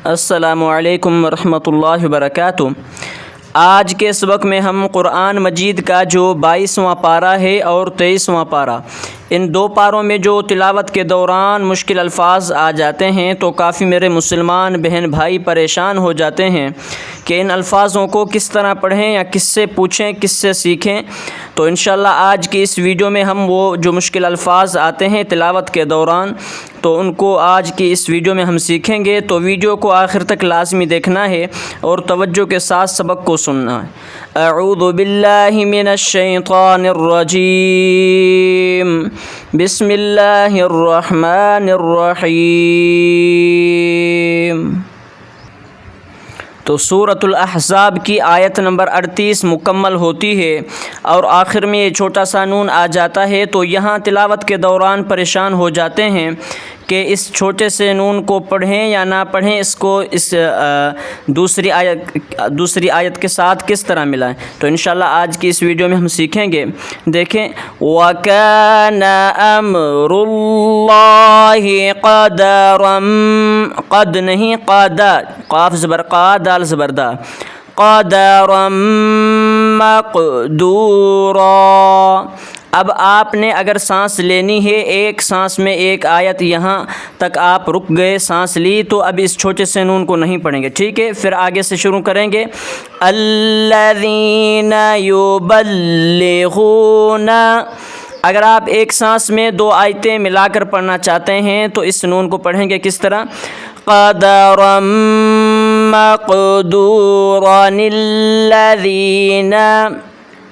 السلام علیکم ورحمۃ اللہ وبرکاتہ۔ آج کے سبق میں ہم قرآن مجید کا جو 22واں پارہ ہے اور 23واں پارہ، ان دو پاروں میں جو تلاوت کے دوران مشکل الفاظ آ جاتے ہیں تو کافی میرے مسلمان بہن بھائی پریشان ہو جاتے ہیں کہ ان الفاظوں کو کس طرح پڑھیں یا کس سے پوچھیں، کس سے سیکھیں۔ تو انشاءاللہ آج کی اس ویڈیو میں ہم وہ جو مشکل الفاظ آتے ہیں تلاوت کے دوران تو ان کو آج کی اس ویڈیو میں ہم سیکھیں گے۔ تو ویڈیو کو آخر تک لازمی دیکھنا ہے اور توجہ کے ساتھ سبق کو سننا ہے۔ اعوذ باللہ من الشیطان الرجیم، بسم اللہ الرحمن الرحیم۔ تو سورۃ الاحزاب کی آیت نمبر 38 مکمل ہوتی ہے اور آخر میں یہ چھوٹا سا نون آ جاتا ہے، تو یہاں تلاوت کے دوران پریشان ہو جاتے ہیں کہ اس چھوٹے سے نون کو پڑھیں یا نہ پڑھیں، اس کو دوسری آیت کے ساتھ کس طرح ملائیں۔ تو انشاءاللہ آج کی اس ویڈیو میں ہم سیکھیں گے۔ دیکھیں، وَكَانَ أَمْرُ اللَّهِ قَدَرًا، قد نہیں قادا، قاف زبر قا، دال زبر دا، قَدَرًا مَقْدُورًا۔ اب آپ نے اگر سانس لینی ہے، ایک سانس میں ایک آیت یہاں تک آپ رک گئے، سانس لی، تو اب اس چھوٹے سے نون کو نہیں پڑھیں گے، ٹھیک ہے؟ پھر آگے سے شروع کریں گے۔ الذین یبلغون، اگر آپ ایک سانس میں دو آیتیں ملا کر پڑھنا چاہتے ہیں تو اس نون کو پڑھیں گے کس طرح؟ قدرا مقدورا الذین،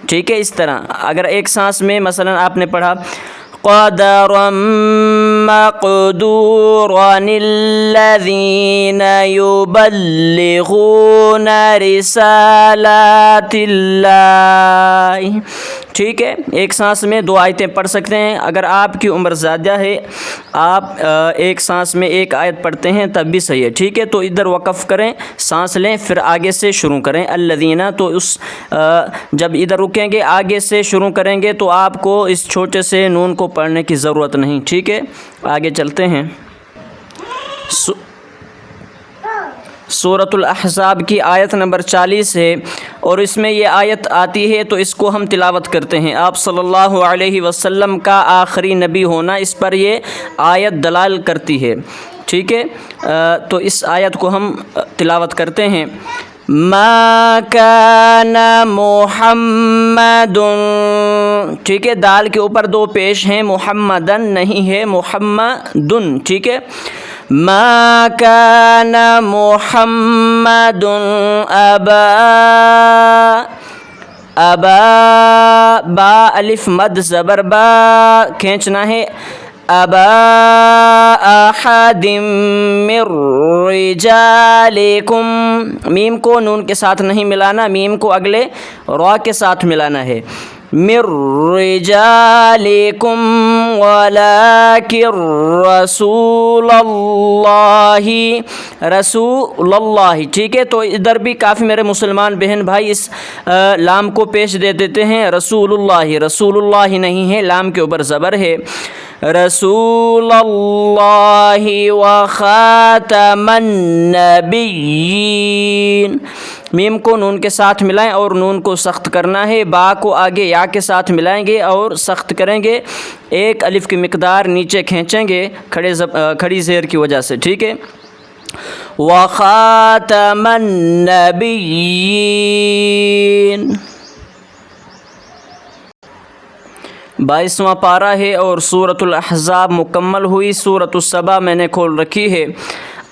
ٹھیک ہے؟ اس طرح اگر ایک سانس میں مثلا آپ نے پڑھا قدرا مقدورا الذین یبلغون رسالات اللہ، ٹھیک ہے؟ ایک سانس میں دو آیتیں پڑھ سکتے ہیں۔ اگر آپ کی عمر زیادہ ہے، آپ ایک سانس میں ایک آیت پڑھتے ہیں تب بھی صحیح ہے، ٹھیک ہے؟ تو ادھر وقف کریں، سانس لیں، پھر آگے سے شروع کریں الذین، تو جب ادھر رکیں گے آگے سے شروع کریں گے تو آپ کو اس چھوٹے سے نون کو پڑھنے کی ضرورت نہیں، ٹھیک ہے؟ آگے چلتے ہیں۔ سورۃ الاحزاب کی آیت نمبر 40 ہے اور اس میں یہ آیت آتی ہے تو اس کو ہم تلاوت کرتے ہیں۔ آپ صلی اللہ علیہ وسلم کا آخری نبی ہونا اس پر یہ آیت دلال کرتی ہے، ٹھیک ہے؟ تو اس آیت کو ہم تلاوت کرتے ہیں۔ ما کان محمد، ٹھیک ہے؟ دال کے اوپر دو پیش ہیں، محمدن نہیں ہے، محمدن، ٹھیک ہے؟ ما کان محمد ابا با الف مد زبر با کھینچنا ہے، ابا احد من رجالکم، میم کو نون کے ساتھ نہیں ملانا، میم کو اگلے را کے ساتھ ملانا ہے، من رجالکم ولکن رسول اللہ، رسول اللہ، ٹھیک ہے؟ تو ادھر بھی کافی میرے مسلمان بہن بھائی اس لام کو پیش دے دیتے ہیں، رسول اللہ، رسول اللہ نہیں ہے، لام کے اوپر زبر ہے، رسول اللہ وخاتم النبیین، میم کو نون کے ساتھ ملائیں اور نون کو سخت کرنا ہے، با کو آگے یا کے ساتھ ملائیں گے اور سخت کریں گے، ایک الف کی مقدار نیچے کھینچیں گے کھڑی زیر کی وجہ سے، ٹھیک ہے؟ وخاتم النبیین۔ 22واں پارہ ہے اور سورۃ الاحزاب مکمل ہوئی۔ سورۃ السبا میں نے کھول رکھی ہے،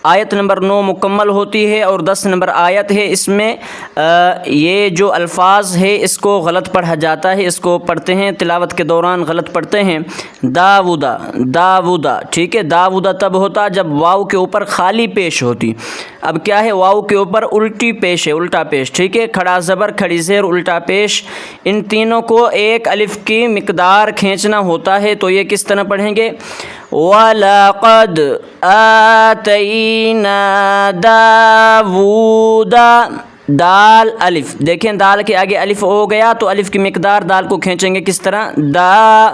آیت نمبر 9 مکمل ہوتی ہے اور 10 نمبر آیت ہے۔ اس میں یہ جو الفاظ ہے اس کو غلط پڑھا جاتا ہے، اس کو پڑھتے ہیں تلاوت کے دوران غلط پڑھتے ہیں۔ داودا، داودا، ٹھیک ہے؟ داودا تب ہوتا جب واو کے اوپر خالی پیش ہوتی، اب کیا ہے؟ واو کے اوپر الٹی پیش ہے، الٹا پیش، ٹھیک ہے؟ کھڑا زبر، کھڑی زیر، الٹا پیش، ان تینوں کو ایک الف کی مقدار کھینچنا ہوتا ہے، تو یہ کس طرح پڑھیں گے؟ وَلَقَدْ آتَيْنَا دَاوُودَ، دال الف، دیکھیں دال کے آگے الف ہو گیا تو الف کی مقدار دال کو کھینچیں گے کس طرح؟ دا،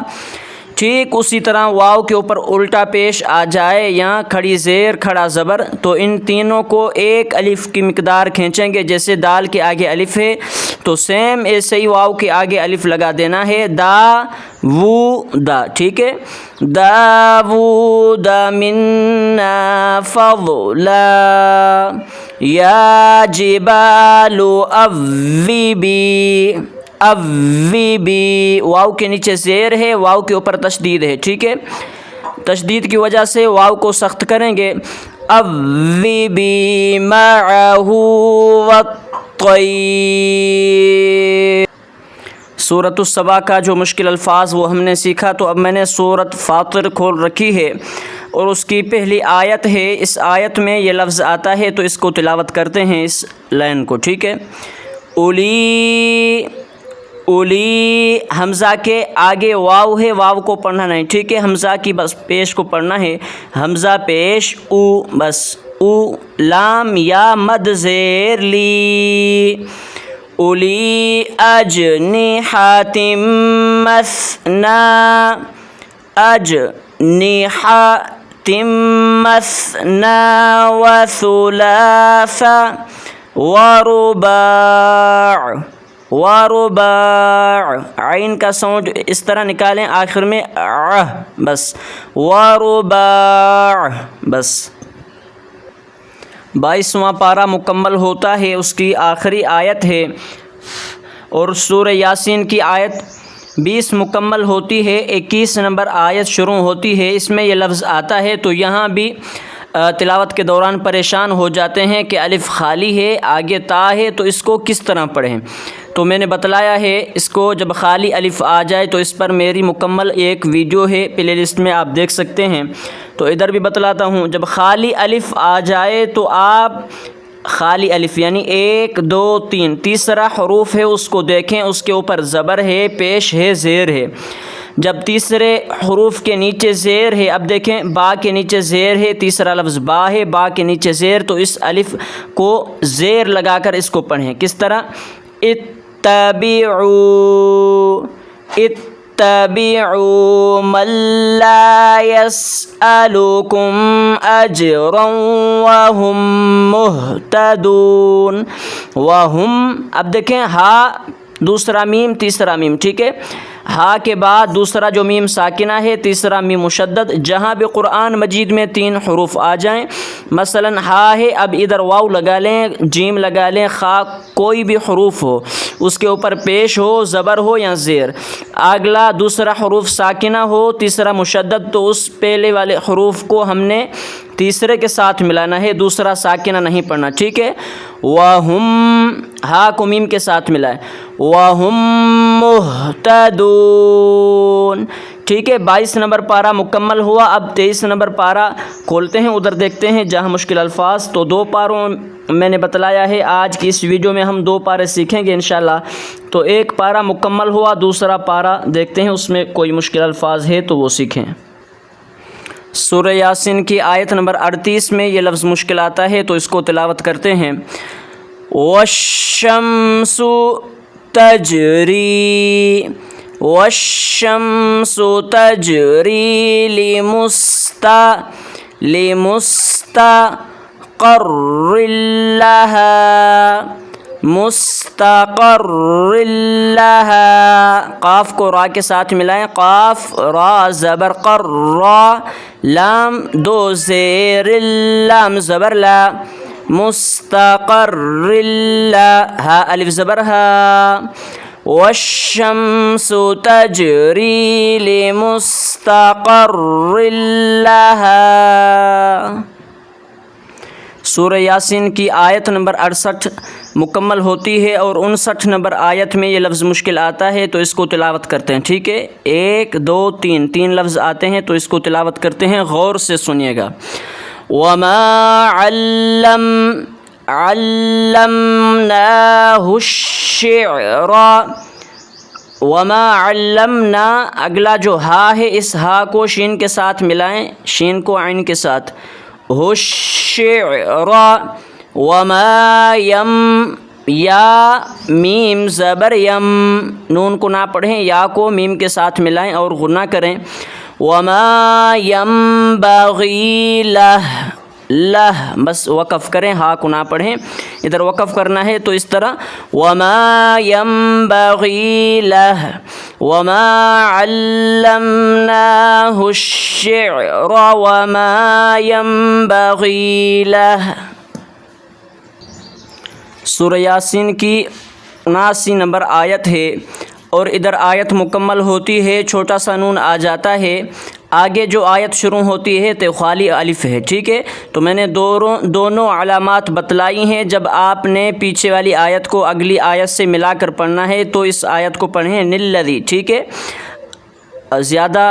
ٹھیک اسی طرح واو کے اوپر الٹا پیش آ جائے یا کھڑی زیر کھڑا زبر تو ان تینوں کو ایک الف کی مقدار کھینچیں گے. جیسے دال کے آگے الف ہے تو سیم ایسے ہی واو کے آگے الف لگا دینا ہے. دا وو دا. ٹھیک ہے. داوود منا فضلا یا جبال اویبی. اویبی واو کے نیچے زیر ہے, واو کے اوپر تشدید ہے. ٹھیک ہے. تشدید کی وجہ سے واو کو سخت کریں گے. اویبی معہ والطیر. سورۃ السبا کا جو مشکل الفاظ وہ ہم نے سیکھا. تو اب میں نے سورۃ فاطر کھول رکھی ہے اور اس کی پہلی آیت ہے. اس آیت میں یہ لفظ آتا ہے تو اس کو تلاوت کرتے ہیں, اس لائن کو. ٹھیک ہے. اولی. اولی حمزہ کے آگے واو ہے, واو کو پڑھنا نہیں. ٹھیک ہے. حمزہ کی بس پیش کو پڑھنا ہے. حمزہ پیش او بس او. لام یا مد زیر لی. اولی اجنحۃ مثنی. اجنحۃ مثنی وثلاث ورباع. ورباع عین کا ساؤنڈ اس طرح نکالیں آخر میں بس. ورباع بس. 22واں پارہ مکمل ہوتا ہے, اس کی آخری آیت ہے. اور سورہ یاسین کی آیت 20 مکمل ہوتی ہے, 21 نمبر آیت شروع ہوتی ہے. اس میں یہ لفظ آتا ہے تو یہاں بھی تلاوت کے دوران پریشان ہو جاتے ہیں کہ الف خالی ہے, آگے تا ہے, تو اس کو کس طرح پڑھیں. تو میں نے بتلایا ہے اس کو جب خالی الف آ جائے تو اس پر میری مکمل ایک ویڈیو ہے, پلے لسٹ میں آپ دیکھ سکتے ہیں. تو ادھر بھی بتلاتا ہوں, جب خالی الف آ جائے تو آپ خالی الف یعنی 1 2 3 تیسرا حروف ہے اس کو دیکھیں, اس کے اوپر زبر ہے, پیش ہے, زیر ہے. جب تیسرے حروف کے نیچے زیر ہے, اب دیکھیں با کے نیچے زیر ہے, تیسرا لفظ با ہے, با کے نیچے زیر, تو اس الف کو زیر لگا کر اس کو پڑھیں. کس طرح؟ اتبعوا. اتبعوا من لا يسألكم اجرا وهم مهتدون. وهم اب دیکھیں ہا دوسرا میم تیسرا میم. ٹھیک ہے. ہا کے بعد دوسرا جو میم ساکنہ ہے, تیسرا میم مشدد. جہاں بھی قرآن مجید میں 3 حروف آ جائیں, مثلا ہا ہے, اب ادھر واو لگا لیں, جیم لگا لیں, خا, کوئی بھی حروف ہو اس کے اوپر پیش ہو, زبر ہو یا زیر. اگلا دوسرا حروف ساکنہ ہو, تیسرا مشدد, تو اس پہلے والے حروف کو ہم نے تیسرے کے ساتھ ملانا ہے, دوسرا ساکنہ نہیں پڑھنا. ٹھیک ہے. وَهُمْ ہا کو میم کے ساتھ ملائے. وَهُمْ مُهْتَدُونَ. ٹھیک ہے. 22 نمبر پارہ مکمل ہوا. اب 23 نمبر پارہ کھولتے ہیں, ادھر دیکھتے ہیں جہاں مشکل الفاظ. تو 2 پاروں میں نے بتلایا ہے, آج کی اس ویڈیو میں ہم 2 پارے سیکھیں گے انشاءاللہ. تو ایک پارہ مکمل ہوا, دوسرا پارہ دیکھتے ہیں اس میں کوئی مشکل الفاظ ہے تو وہ سیکھیں. سورہ یاسین کی آیت نمبر 38 میں یہ لفظ مشکل آتا ہے تو اس کو تلاوت کرتے ہیں. والشمس تجری. والشمس تجری لمستقر لها. مستقر لها. قاف کو را کے ساتھ ملائیں, قاف را زبر قر را, لام 2 زیر, لام زبر لا. مستقر لا, ہا الف زبر ہا. والشمس تجری لمستقر لها. سورہ یاسین کی آیت نمبر 68 مکمل ہوتی ہے اور 59 نمبر آیت میں یہ لفظ مشکل آتا ہے تو اس کو تلاوت کرتے ہیں. ٹھیک ہے. 1 2 3 لفظ آتے ہیں تو اس کو تلاوت کرتے ہیں, غور سے سنیے گا. وما علمناه الشعر. وما علمنا اگلا جو ہا ہے اس ہا کو شین کے ساتھ ملائیں, شین کو عین کے ساتھ. الشعر. وما یا میم زبر یم، نون کو نہ پڑھیں، یا کو میم کے ساتھ ملائیں اور غنہ کریں۔ وما ینبغی لہ، لہ بس وقف کریں، ہا کو نہ پڑھیں، ادھر وقف کرنا ہے تو اس طرح وما ینبغی لہ، وما علمناہ الشعر وما ینبغی لہ۔ سورہ یاسین کی 79 نمبر آیت ہے اور ادھر آیت مکمل ہوتی ہے، چھوٹا سا نون آ جاتا ہے، آگے جو آیت شروع ہوتی ہے تو خالی الف ہے، ٹھیک ہے۔ تو میں نے دونوں علامات بتلائی ہیں، جب آپ نے پیچھے والی آیت کو اگلی آیت سے ملا کر پڑھنا ہے تو اس آیت کو پڑھیں نلذی، ٹھیک ہے، زیادہ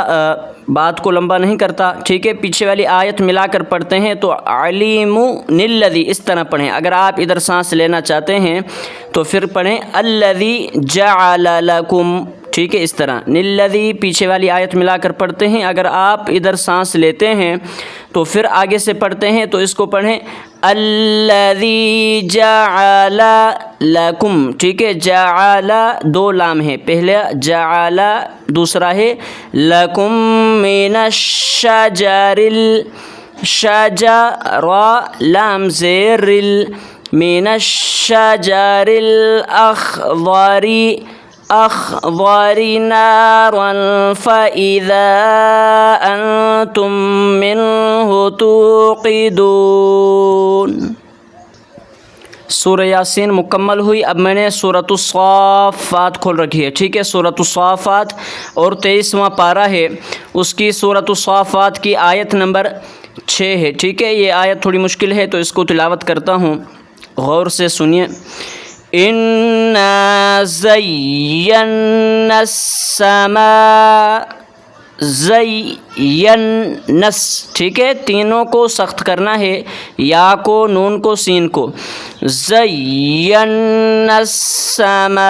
بات کو لمبا نہیں کرتا، ٹھیک ہے۔ پیچھے والی آیت ملا کر پڑھتے ہیں تو علیم نلذی اس طرح پڑھیں۔ اگر آپ ادھر سانس لینا چاہتے ہیں تو پھر پڑھیں الذی جعل لکم، ٹھیک ہے، اس طرح نلذی پیچھے والی آیت ملا کر پڑھتے ہیں۔ اگر آپ ادھر سانس لیتے ہیں تو پھر آگے سے پڑھتے ہیں تو اس کو پڑھیں الذی جعل لکم، ٹھیک ہے۔ جعل دو لام ہے، پہلا جعل، دوسرا ہے لکم من الشجر، الشجر لام زیر من الشجر الاخضر، اخضر نارا فاذا انتم منه توقدون۔ سورہ یاسین مکمل ہوئی۔ اب میں نے سورۃ الصافات کھول رکھی ہے، ٹھیک ہے۔ سورۃ الصافات اور 23واں پارہ ہے، اس کی سورۃ الصافات کی آیت نمبر 6 ہے، ٹھیک ہے۔ یہ آیت تھوڑی مشکل ہے تو اس کو تلاوت کرتا ہوں، غور سے سنیے۔ اِنَّا زَيَّنَّا السَّمَاءَ، زینس، ٹھیک ہے، تینوں کو سخت کرنا ہے، یا کو، نون کو، سین کو۔ زینا السماء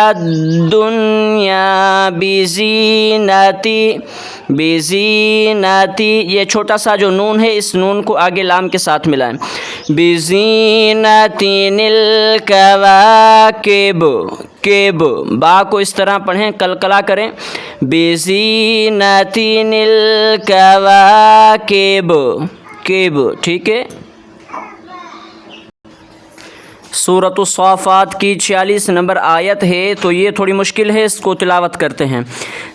الدنیا بزینتی، بزینتی، یہ چھوٹا سا جو نون ہے اس نون کو آگے لام کے ساتھ ملائیں۔ بزینت الکواکب، کیب، با کو اس طرح پڑھیں، کلکلا کریں، بزینت الکواکب، کیب، ٹھیک ہے۔ سورۃ الصافات کی 46 نمبر آیت ہے، تو یہ تھوڑی مشکل ہے، اس کو تلاوت کرتے ہیں۔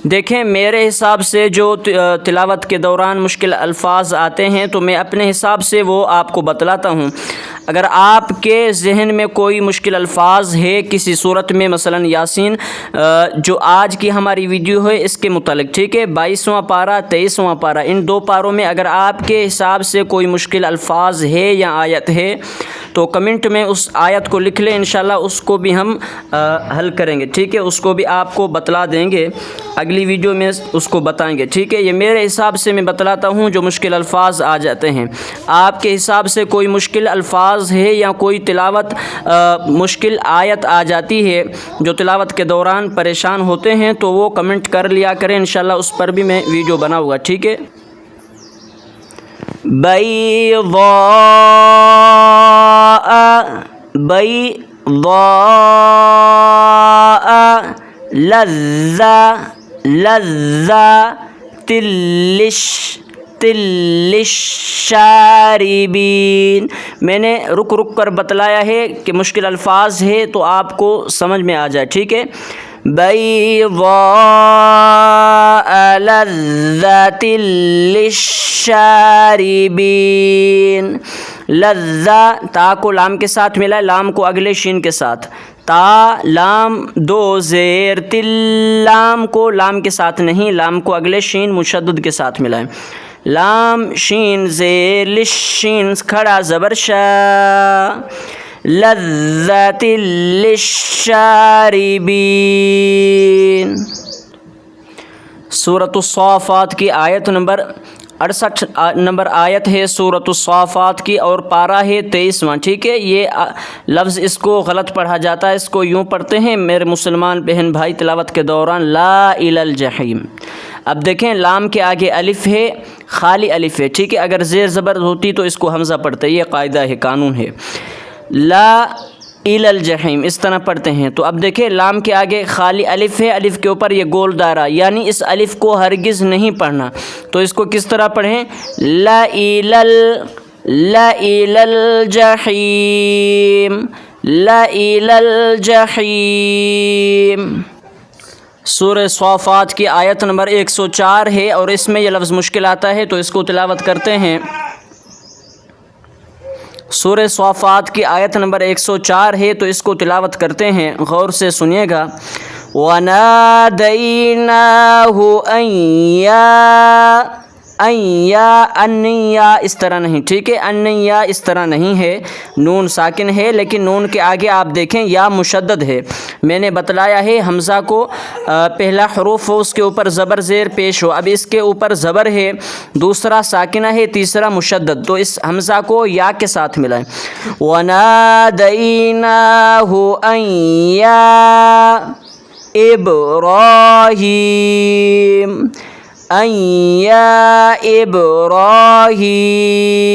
دیکھیں میرے حساب سے جو تلاوت کے دوران مشکل الفاظ آتے ہیں تو میں اپنے حساب سے وہ آپ کو بتلاتا ہوں۔ اگر آپ کے ذہن میں کوئی مشکل الفاظ ہے کسی صورت میں، مثلا یاسین جو آج کی ہماری ویڈیو ہے اس کے متعلق، ٹھیک ہے، 22واں پارہ 23واں پارہ، ان دو پاروں میں اگر آپ کے حساب سے کوئی مشکل الفاظ ہے یا آیت ہے تو کمنٹ میں اس آیت کو لکھ لیں، انشاءاللہ اس کو بھی ہم حل کریں گے، ٹھیک ہے، اس کو بھی آپ کو بتلا دیں گے، اگلی ویڈیو میں اس کو بتائیں گے، ٹھیک ہے۔ یہ میرے حساب سے میں بتلاتا ہوں جو مشکل الفاظ آ جاتے ہیں۔ آپ کے حساب سے کوئی مشکل الفاظ ہے یا کوئی تلاوت مشکل آیت آ جاتی ہے جو تلاوت کے دوران پریشان ہوتے ہیں تو وہ کمنٹ کر لیا کریں، انشاءاللہ اس پر بھی میں ویڈیو بناؤں گا، ٹھیک ہے۔ بیضاء، بیضاء، لذة للشاربین، میں نے رک رک کر بتلایا ہے کہ مشکل الفاظ ہے تو آپ کو سمجھ میں آ جائے، ٹھیک ہے۔ بیضاء لذة للشاربین، لذہ، تا کو لام کے ساتھ ملا، لام کو اگلے شین کے ساتھ، تا لام دو زیر، تل لام کو لام کے ساتھ نہیں، لام کو اگلے شین مشدد کے ساتھ ملائیں، لام شین زیر، لشین کھڑا زبر شا، لذة للشاربین۔ سورۃ الصافات کی آیت نمبر 68 نمبر آیت ہے سورۃ الصافات کی، اور پارہ ہے 23واں، ٹھیک ہے۔ یہ لفظ اس کو غلط پڑھا جاتا ہے، اس کو یوں پڑھتے ہیں میرے مسلمان بہن بھائی تلاوت کے دوران، لا الی الجحیم۔ اب دیکھیں لام کے آگے الف ہے، خالی الف ہے، ٹھیک ہے، اگر زیر زبر ہوتی تو اس کو حمزہ پڑھتے، یہ قاعدہ ہے، قانون ہے۔ لا الی الجحیم اس طرح پڑھتے ہیں۔ تو اب دیکھیں لام کے آگے خالی الف ہے، الف کے اوپر یہ گول دائرہ، یعنی اس الف کو ہرگز نہیں پڑھنا۔ تو اس کو کس طرح پڑھیں؟ لَإِلَى الْجَحِيمِ، لَإِلَى الْجَحِيمِ۔ سورہ صافات کی آیت نمبر 104 ہے اور اس میں یہ لفظ مشکل آتا ہے، تو اس کو تلاوت کرتے ہیں۔ سورہ صافات کی آیت نمبر 104 ہے، تو اس کو تلاوت کرتے ہیں، غور سے سنیے گا۔ وَنَادَيْنَاهُ أَن یا اس طرح نہیں، ٹھیک ہے، ان یا اس طرح نہیں ہے، نون ساکن ہے، لیکن نون کے آگے آپ دیکھیں یا مشدد ہے۔ میں نے بتلایا ہے حمزہ کو پہلا حروف ہو اس کے اوپر زبر زیر پیش ہو، اب اس کے اوپر زبر ہے، دوسرا ساکنہ ہے، تیسرا مشدد، تو اس حمزہ کو یا کے ساتھ ملائیں۔ وَنَادَيْنَاهُ أَن یا إِبْرَاهِيمُ، أَن یا إِبْرَاهِيمُ۔